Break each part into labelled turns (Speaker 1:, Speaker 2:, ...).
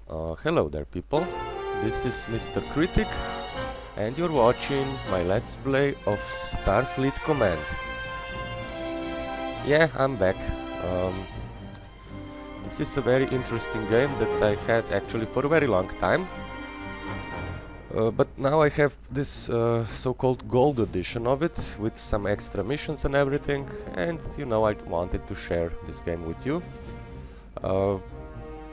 Speaker 1: Hello there people, this is MrKritik and you're watching my let's play of StarFleet Command. Yeah, I'm back. This is a very interesting game that I had actually for a very long time. But now I have this so-called gold edition of it with some extra missions and everything, and you know, I wanted to share this game with you.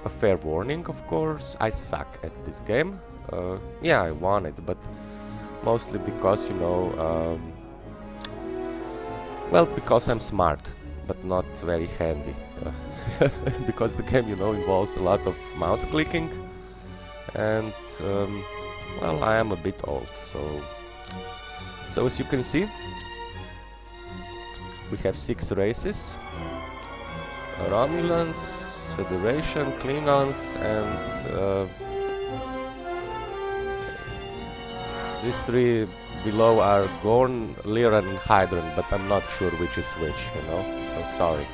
Speaker 1: A fair warning, of course, I suck at this game. Yeah, I won it, but mostly because, you know, well, because I'm smart, but not very handy. Because the game, you know, involves a lot of mouse clicking, and well, I am a bit old, so as you can see, we have 6 races: Romulans, Federation, Klingons, and these 3 below are Gorn, Lyran, and Hydron, but I'm not sure which is which, you know, so sorry.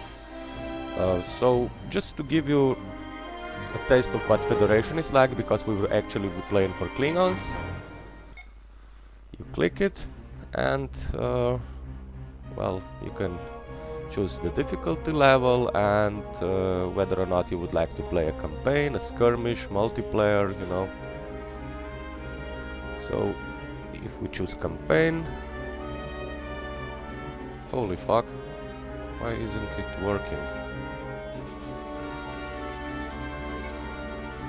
Speaker 1: So just to give you a taste of what Federation is like, because we will actually be playing for Klingons. You click it, and well, you can choose the difficulty level and whether or not you would like to play a campaign, a skirmish, multiplayer, you know. So if we choose campaign, holy fuck, why isn't it working?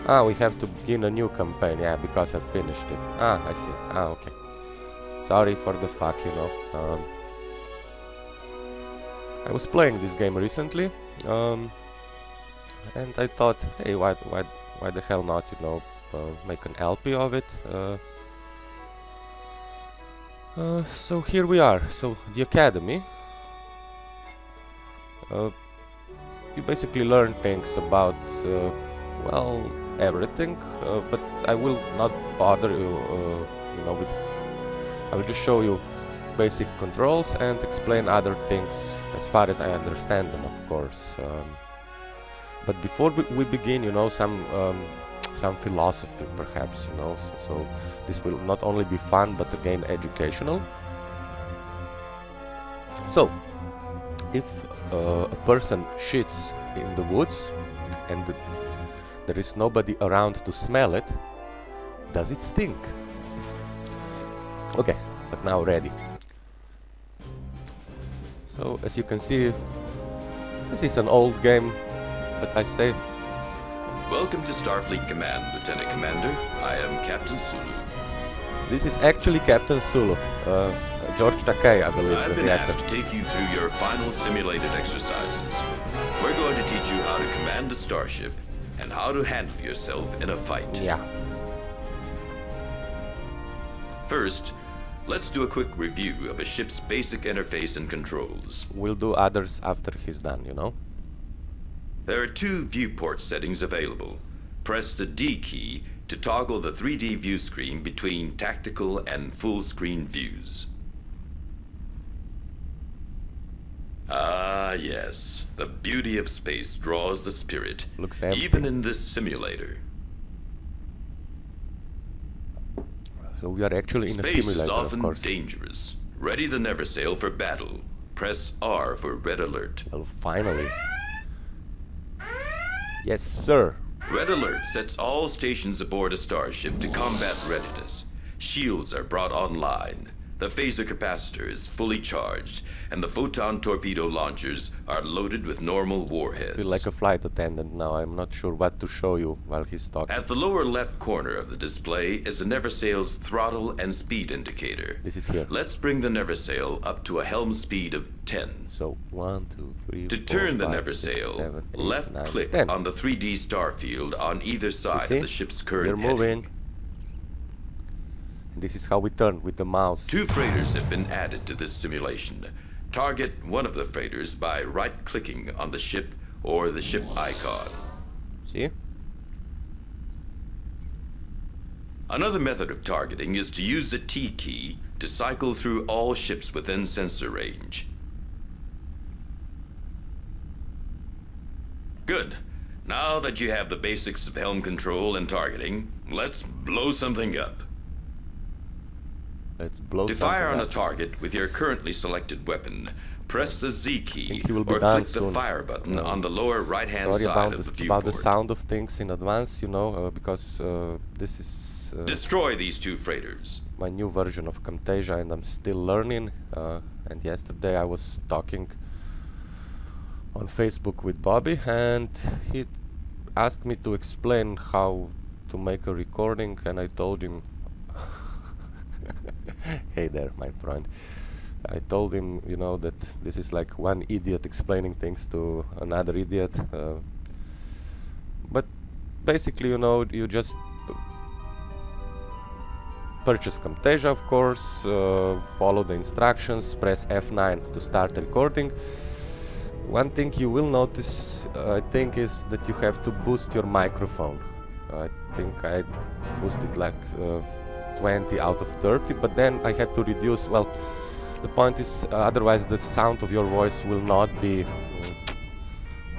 Speaker 1: Ah, we have to begin a new campaign, yeah, because I finished it. Ah, I see. Ah, okay. Sorry for the fuck, you know. I was playing this game recently, and I thought, hey, why the hell not, you know, make an LP of it. So here we are. So the academy. You basically learn things about, well, everything, but I will not bother you, you know, with. I will just show you basic controls and explain other things as far as I understand them, of course. But before we begin, you know, some philosophy, perhaps, you know. So this will not only be fun, but again educational. So, if a person shits in the woods and there is nobody around to smell it, does it stink? Okay, but now ready. So, as you can see, this is an old game, but I say...
Speaker 2: Welcome to StarFleet Command, Lieutenant Commander. I am Captain Sulu.
Speaker 1: This is actually Captain Sulu, George Takei, I believe.
Speaker 2: I've been asked to take you through your final simulated exercises. We're going to teach you how to command a starship and how to handle yourself in a fight.
Speaker 1: Yeah.
Speaker 2: First, let's do a quick review of a ship's basic interface and controls.
Speaker 1: We'll do others after he's done, you know.
Speaker 2: There are 2 viewport settings available. Press the D key to toggle the 3D view screen between tactical and full screen views. Ah, yes. The beauty of space draws the spirit,
Speaker 1: Looks empty.
Speaker 2: even in this simulator.
Speaker 1: So we are actually in a
Speaker 2: Space
Speaker 1: simulator,
Speaker 2: is often
Speaker 1: of course.
Speaker 2: dangerous. Ready the never sail for battle. Press R for red alert.
Speaker 1: Well, finally. Yes, sir.
Speaker 2: Red alert sets all stations aboard a starship to combat readiness. Shields are brought online. The phaser capacitor is fully charged, and the photon torpedo launchers are loaded with normal warheads.
Speaker 1: I feel like a flight attendant now. I'm not sure what to show you while he's talking.
Speaker 2: At the lower left corner of the display is the Neversail's throttle and speed indicator.
Speaker 1: This is here.
Speaker 2: Let's bring the Neversail up to a helm speed of 10.
Speaker 1: So 1, 2, 3,
Speaker 2: To
Speaker 1: 4,
Speaker 2: turn the
Speaker 1: 5,
Speaker 2: Neversail,
Speaker 1: 6, 7, 8,
Speaker 2: left
Speaker 1: 9,
Speaker 2: click
Speaker 1: 10.
Speaker 2: on the 3D star field on either side
Speaker 1: see?
Speaker 2: of the ship's current
Speaker 1: We're moving.
Speaker 2: heading.
Speaker 1: And this is how we turn with the mouse.
Speaker 2: 2 freighters have been added to this simulation. Target one of the freighters by right-clicking on the ship or the ship icon.
Speaker 1: See?
Speaker 2: Another method of targeting is to use the T key to cycle through all ships within sensor range. Good. Now that you have the basics of helm control and targeting, let's blow something up.
Speaker 1: Let's blow
Speaker 2: To
Speaker 1: something
Speaker 2: fire on a
Speaker 1: up.
Speaker 2: target with your currently selected weapon, press the Z key
Speaker 1: Think he will be
Speaker 2: or
Speaker 1: done
Speaker 2: click the
Speaker 1: soon.
Speaker 2: fire button on the lower right-hand
Speaker 1: Sorry
Speaker 2: side of the
Speaker 1: about the
Speaker 2: viewport.
Speaker 1: sound of things in advance, you know, because this is
Speaker 2: Destroy these two freighters.
Speaker 1: my new version of Camtasia and I'm still learning. And yesterday I was talking on Facebook with Bobby and he asked me to explain how to make a recording, and I told him hey there, my friend. I told him, you know, that this is like one idiot explaining things to another idiot. But basically, you know, you just purchase Camtasia, of course, follow the instructions, press F9 to start recording. One thing you will notice, I think, is that you have to boost your microphone. I think I boosted like 20 out of 30, but then I had to reduce. Well, the point is, otherwise the sound of your voice will not be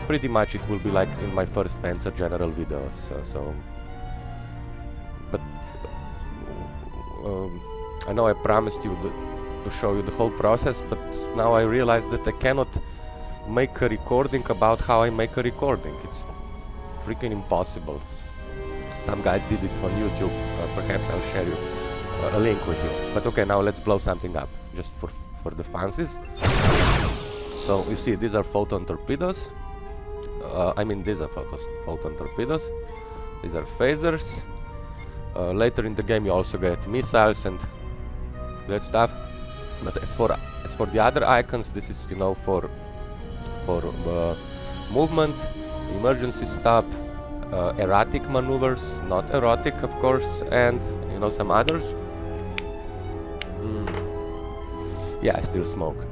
Speaker 1: pretty much, it will be like in my first Panzer General videos. But I know I promised you to show you the whole process, but now I realize that I cannot make a recording about how I make a recording. It's freaking impossible. Some guys did it on YouTube. Perhaps I'll share you a link with you. But okay, now let's blow something up, just for the fancies. So you see, these are photon torpedoes. I mean, these are photon torpedoes. These are phasers. Later in the game, you also get missiles and that stuff. But as for the other icons, this is, you know, for movement, emergency stop, erratic maneuvers, not erotic, of course, and you know, some others. Yeah, I still smoke.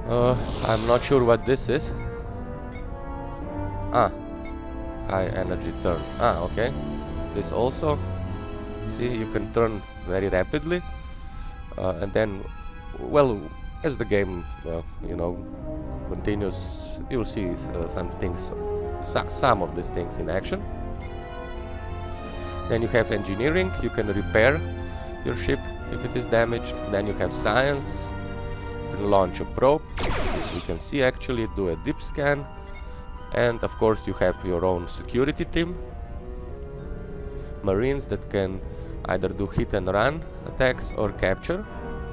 Speaker 1: I'm not sure what this is. High energy turn. Okay. This also, see, you can turn very rapidly, and then, well, as the game, you know, continues, you'll see some things, some of these things in action. Then you have engineering. You can repair your ship if it is damaged. Then you have science. You can launch a probe, as we can see, actually do a deep scan. And of course you have your own security team, marines that can either do hit and run attacks or capture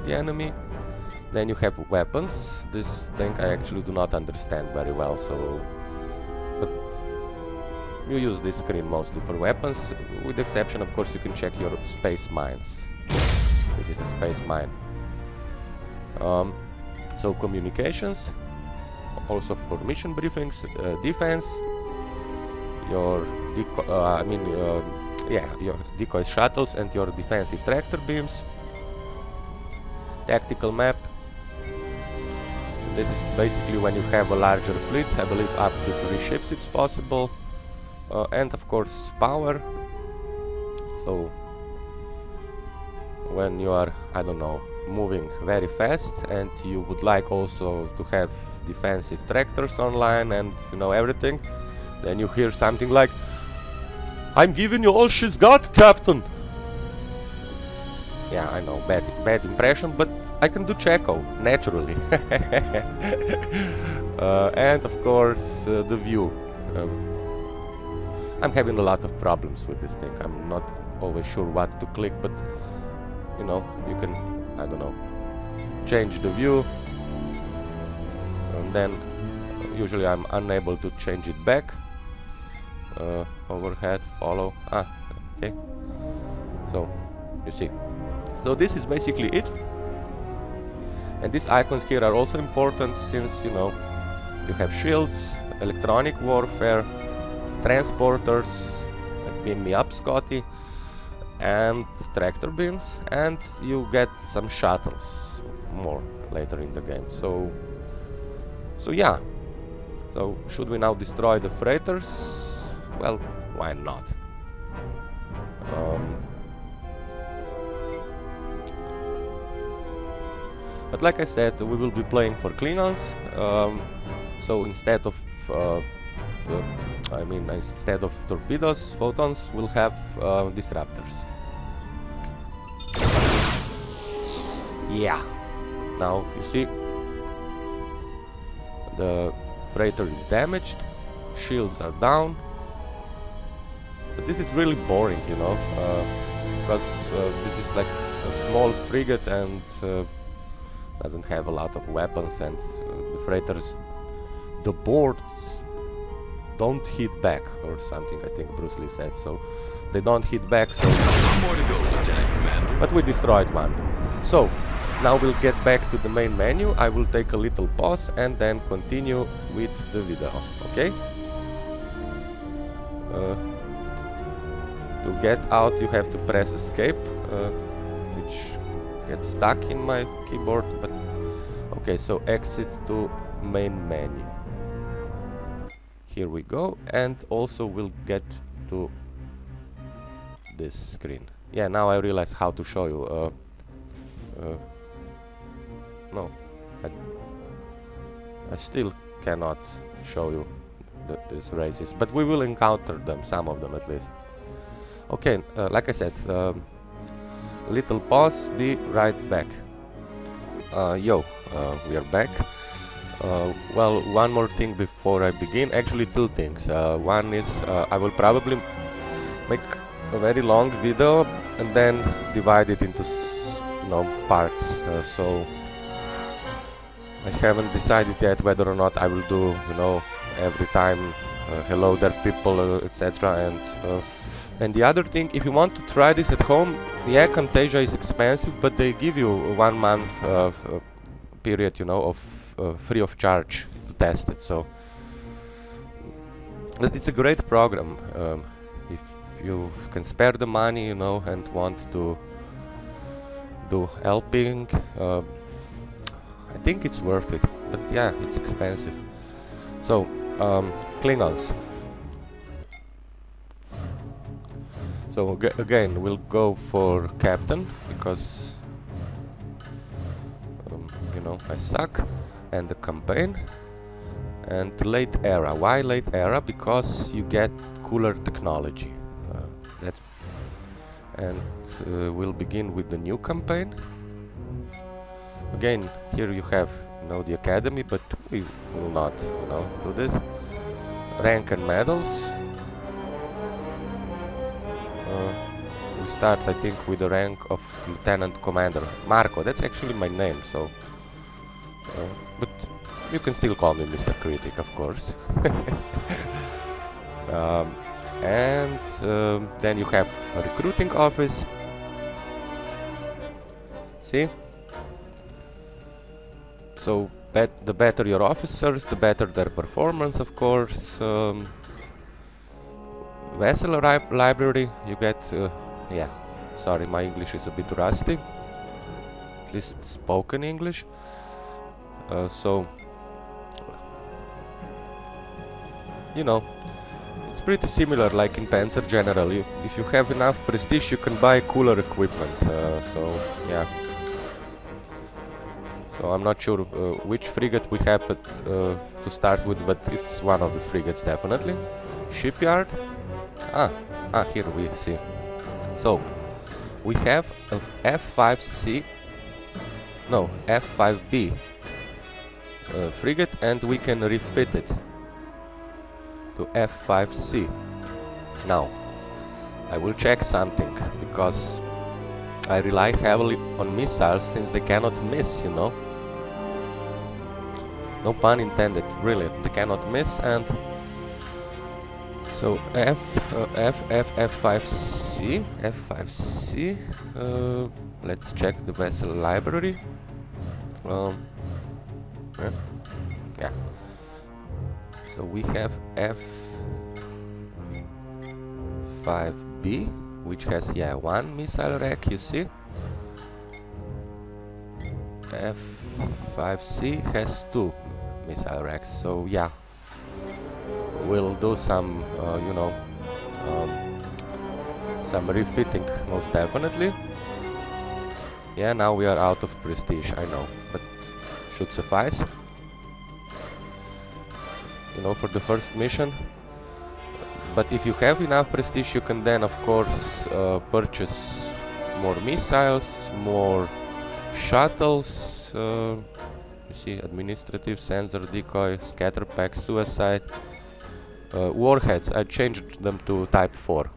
Speaker 1: the enemy. Then you have weapons. This thing I actually do not understand very well, so but you use this screen mostly for weapons, with the exception, of course, you can check your space mines. This is a space mine. So communications, also for mission briefings, defense, your your decoy shuttles and your defensive tractor beams, tactical map. This is basically when you have a larger fleet. I believe up to 3 ships it's possible, and of course power. So when you are, I don't know, moving very fast and you would like also to have defensive tractors online and, you know, everything, then you hear something like, "I'm giving you all she's got, Captain." Yeah, I know, bad impression, but I can do Checo naturally. And of course the view. I'm having a lot of problems with this thing. I'm not always sure what to click, but you know, you can, I don't know, change the view, and then usually I'm unable to change it back. Overhead, follow. Okay. So you see. So this is basically it. And these icons here are also important, since, you know, you have shields, electronic warfare, transporters, beam me up, Scotty, and tractor beams, and you get some shuttles more later in the game. So yeah. So should we now destroy the freighters? Well, why not? But like I said, we will be playing for Klingons. So instead of I mean, instead of torpedoes, photons will have disruptors. Yeah. Now you see the freighter is damaged, shields are down. But this is really boring, you know, because this is like a small frigate and doesn't have a lot of weapons, and the freighters, the boards don't hit back or something, I think Bruce Lee said, so they don't hit back, so...
Speaker 2: More to go, Lieutenant Commander.
Speaker 1: But we destroyed one. So, now we'll get back to the main menu. I will take a little pause and then continue with the video, okay? To get out you have to press escape, which gets stuck in my keyboard, but okay, so exit to main menu. Here we go, and also we'll get to this screen. Yeah, now I realize how to show you. No, I still cannot show you these races, but we will encounter them, some of them at least. Okay, like I said, little pause, be right back. We are back. Well, one more thing before I begin, actually two things. One is I will probably make a very long video and then divide it into parts, so I haven't decided yet whether or not I will do, every time hello there people, etc. And the other thing, if you want to try this at home, yeah, Camtasia is expensive, but they give you 1 month period, of free of charge to test it. So, but it's a great program if you can spare the money, and want to do helping. I think it's worth it, but yeah, it's expensive. So, Klingons. So again, we'll go for Captain, because I suck, and the campaign, and late era. Why late era? Because you get cooler technology. We'll begin with the new campaign. Again, here you have the academy, but we will not do this. Rank and medals. We start, I think, with the rank of Lieutenant Commander. Marco, that's actually my name, so... but you can still call me MrKritik, of course. Then you have a recruiting office. See? So, the better your officers, the better their performance, of course. Vessel library, you get... yeah, sorry, my English is a bit rusty. At least spoken English. So... it's pretty similar like in Panzer General. If you have enough prestige, you can buy cooler equipment. So, yeah. So I'm not sure which frigate we have to start with, but it's one of the frigates definitely. Shipyard. Here we see. So we have a F5C, no, F5B frigate, and we can refit it to F5C. Now I will check something, because I rely heavily on missiles since they cannot miss, No pun intended, really, they cannot miss. And so F5C, let's check the vessel library. Yeah. So we have F5B, which has, yeah, 1 missile rack, you see. F5C has 2 missile racks, so yeah, we'll do some, some refitting, most definitely. Yeah, now we are out of prestige, I know, but should suffice. For the first mission, But if you have enough prestige, you can then of course purchase more missiles, more shuttles, you see, administrative, sensor, decoy, scatter pack, suicide, warheads. I changed them to type 4.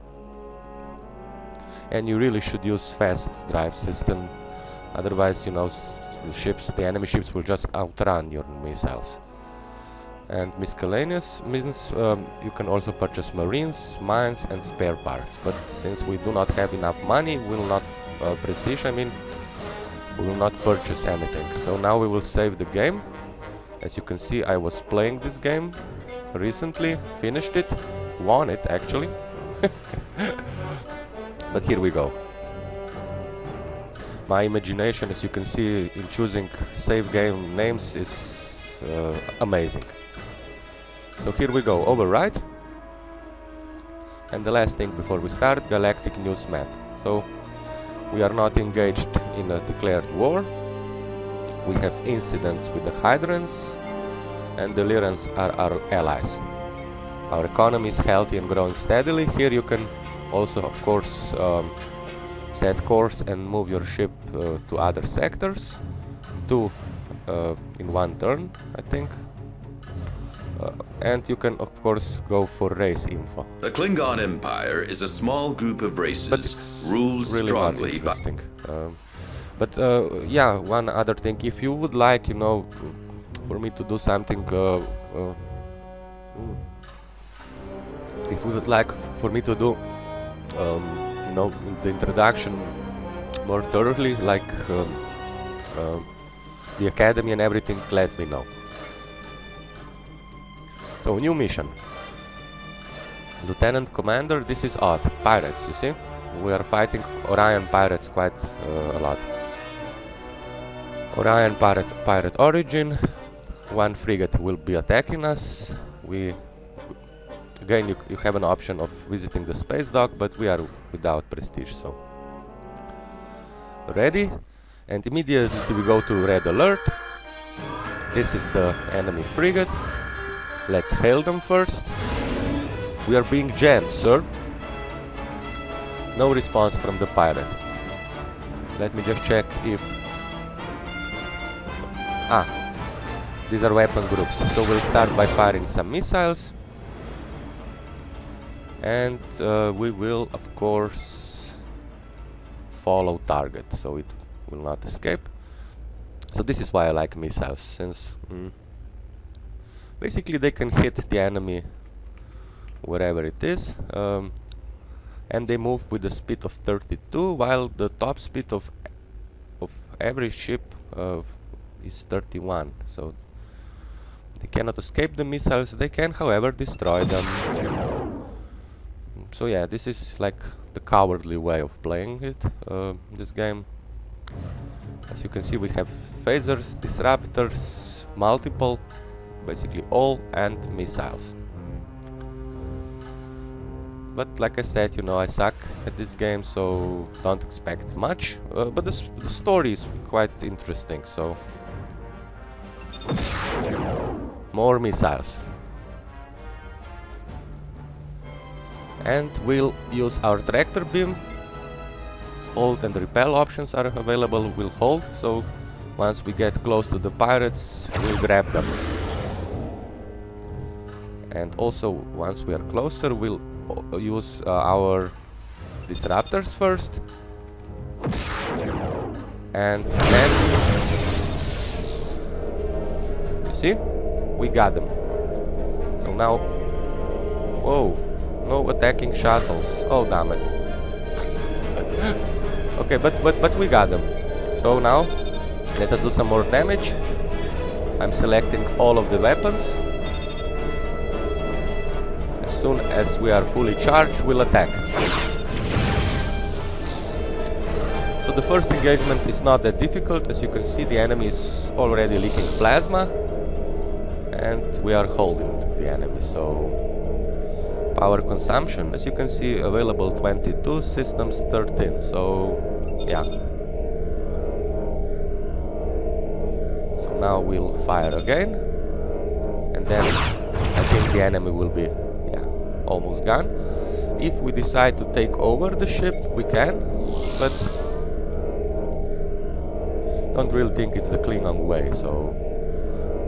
Speaker 1: And you really should use fast drive system, otherwise, you know, the enemy ships will just outrun your missiles. And miscellaneous means you can also purchase marines, mines and spare parts. But since we do not have enough money, we will not prestige, I mean, we will not purchase anything. So now we will save the game. As you can see, I was playing this game recently, finished it, won it actually. But here we go. My imagination, as you can see, in choosing save game names is amazing. So here we go, override. And the last thing before we start, galactic news map. So we are not engaged in a declared war. We have incidents with the Hydrants, and the Lyrans are our allies. Our economy is healthy and growing steadily. Here you can also, of course, set course and move your ship to other sectors. 2 in 1 turn, I think. And you can, of course, go for race info.
Speaker 2: The Klingon Empire is a small group of races
Speaker 1: But it's
Speaker 2: ruled
Speaker 1: really
Speaker 2: strongly
Speaker 1: not interesting. Yeah, one other thing, if you would like, you know, for me to do something, if you would like for me to do, you know, the introduction more thoroughly, like the academy and everything, let me know. So, new mission. Lieutenant Commander, this is odd. Pirates, you see? We are fighting Orion pirates quite a lot. Orion pirate origin. 1 frigate will be attacking us. Again, you have an option of visiting the space dock, but we are without prestige, so. Ready? And immediately we go to red alert. This is the enemy frigate. Let's hail them first. We are being jammed, sir. No response from the pirate. Let me just check if... these are weapon groups. So we'll start by firing some missiles. And we will, of course, follow target, so it will not escape. So this is why I like missiles, since... basically, they can hit the enemy wherever it is, and they move with the speed of 32, while the top speed of every ship is 31. So they cannot escape the missiles. They can, however, destroy them. So yeah, this is like the cowardly way of playing it. This game. As you can see, we have phasers, disruptors, multiple. Basically all, and missiles. But like I said, you know, I suck at this game, so don't expect much. But the story is quite interesting, so... More missiles. And we'll use our tractor beam. Hold and repel options are available, we'll hold, so once we get close to the pirates, we'll grab them. And also, once we are closer, we'll use our disruptors first. And then... You see? We got them. So now... Whoa! No attacking shuttles. Oh, damn it. Okay, but we got them. So now, let us do some more damage. I'm selecting all of the weapons. As soon as we are fully charged, we'll attack. So the first engagement is not that difficult. As you can see, the enemy is already leaking plasma, and we are holding the enemy. So power consumption, as you can see, available 22, systems 13. So yeah. So now we'll fire again, and then I think the enemy will be almost gone. If we decide to take over the ship, we can, but don't really think it's the Klingon way, so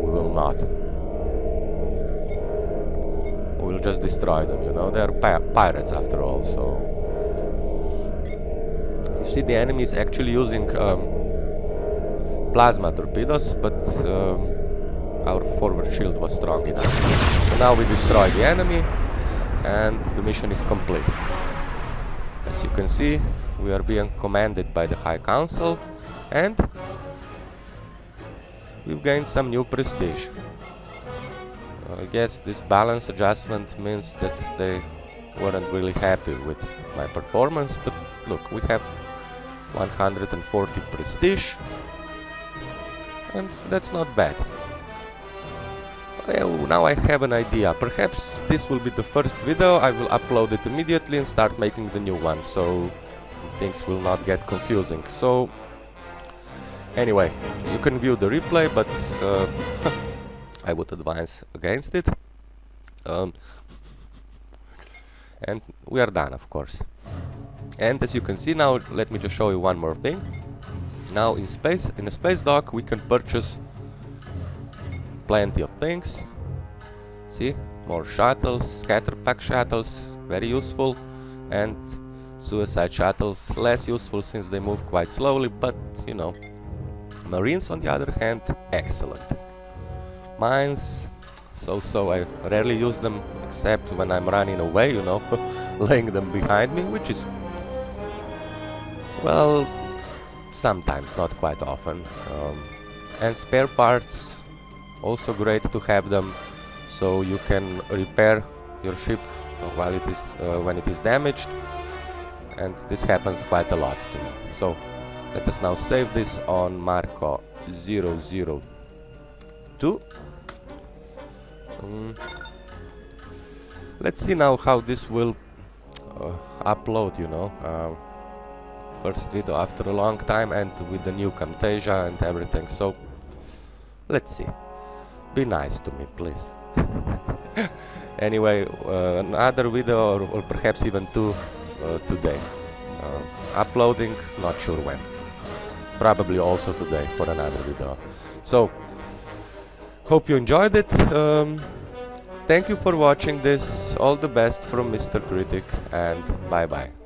Speaker 1: we will not. We'll just destroy them, you know, they're pirates after all, so... You see, the enemy is actually using plasma torpedoes, but our forward shield was strong enough. So now we destroy the enemy, and the mission is complete. As you can see, we are being commanded by the High Council, and we've gained some new prestige. I guess this balance adjustment means that they weren't really happy with my performance, but look, we have 140 prestige, and that's not bad. Now I have an idea. Perhaps this will be the first video. I will upload it immediately and start making the new one, so things will not get confusing. So anyway, you can view the replay, but I would advise against it. And we are done, of course. And as you can see now, let me just show you one more thing. Now in a space dock, we can purchase plenty of things. See, more shuttles, scatter pack shuttles, very useful, and suicide shuttles, less useful since they move quite slowly, but you know. Marines, on the other hand, excellent. Mines, so I rarely use them except when I'm running away, you know, laying them behind me, which is, well, sometimes, not quite often. And spare parts, also great to have them, so you can repair your ship while it is when it is damaged, and this happens quite a lot to me. So let us now save this on Marco 002. Let's see now how this will upload, you know. First video after a long time, and with the new Camtasia and everything, so let's see. Be nice to me, please. Anyway, another video, or perhaps even two today. Uploading, not sure when. Probably also today for another video. So, hope you enjoyed it. Thank you for watching this. All the best from Mr. Critic, and bye bye.